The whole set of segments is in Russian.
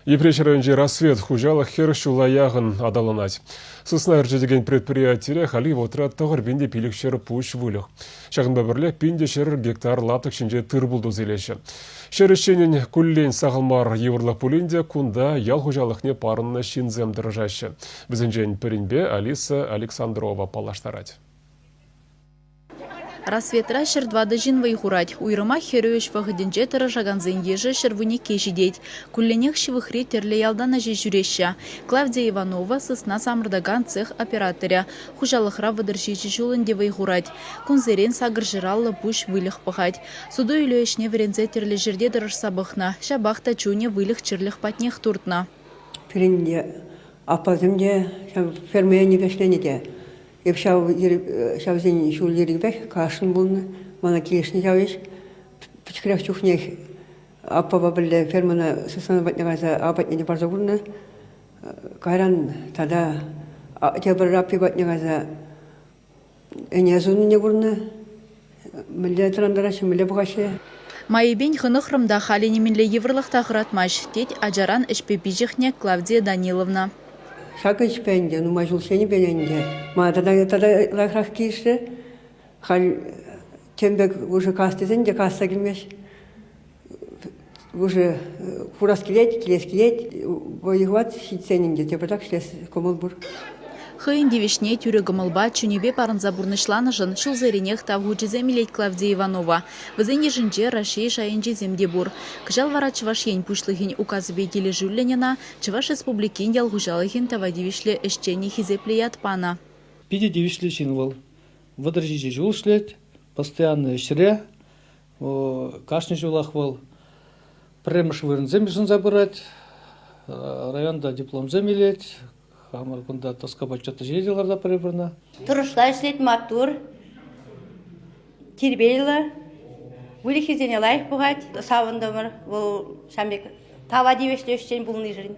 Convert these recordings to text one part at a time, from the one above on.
Епрешеренже рассвет хужалах хершулаягын адаланать. Сысна эржедеген предприятире хали вотрат тоғыр бенде пилікшер пуш вылық. Шағынба бірле пенде шер гектар лаптық шинже тыр булду зелеші. Шерішенен күллен сағылмар еврлық пулинде кунда ял хужалықне парынна шинзем дыржашы. Бізінжен пірінбе Алиса Александрова палаштарать. Рассветра шердвады жинвай хурать. Уйрыма херюеш вағыденже тырыжаганзен ежі шервуне кешидеть. Күлленех шивыхри терле ялдана же жүреща. Клавдия Иванова сысна самырдаган цех операторя. Хужалықра выдыршичи жулынде вай хурать. Кунзерен сагыр жыраллы пуш вылық пахать. Суду үйлешне верензе терле жерде дырыш сабықна. Шабақта чуне вылық чырлық патнех туртна. Перенде апазымде фермея не бешленеде. Шавзен шул еригбек кашын булны, мана кешни жавеш, пичкрах чухнех аппаба білі фермана сысаны батнегаза абатнеде барза булны, кайран тада тебір раппи батнегаза энезуны не булны, мілі тұрандарашы, мілі бұғашы. Майыбен хынықрымда халіне мінлі еврлық тақыратмаш, тет ажаран ішпепижіхне Клавдия Даниловна. Шагыч пенде, ну мажул сені бененде. Ма тада лахрах киші, хал тембек уже кастезен, де каста келмеш. Уже курас келет, келес келет, бойығват шитсенінде, тепатак шлес комыл бұр. Хыйын девишне тюрі гымылба чунебе парынза бурнышланы жын шылзеренех тавгучы земелет Клавдия Иванова. Візен ежінже Рашей шайынже земде бур. Кыжал вара чывашен пушлыхин указыбе келе жүлленена, Чываш республикин ялгужалыхин тава девишле эшчені хизепле ятпана. Пиде девишле шинвал. Выдержите жул шлет, постоянно шире, кашни жулах вал. Премыш вырын земешін забырать, районда диплом земелет, Хамар кунда тоска бачата жеделарда прибрана. Турышлай шлет матур, тербейлі, вылихизене лайық бұғат, савындымыр, бұл шамбек тава девешлі өштен бұлны жүрін.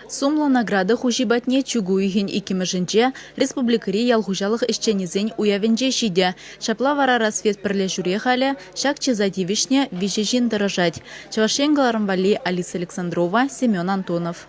Сумла награды хужибатне чугуихин икимежинче республикари ялгужалых ишченизень уявенже шиде. Шапла вара рассвет перле жюре хале, шак чеза девишне вижежин дорожать. Чавашенгаларам вали Алиса Александрова, Семен Антонов.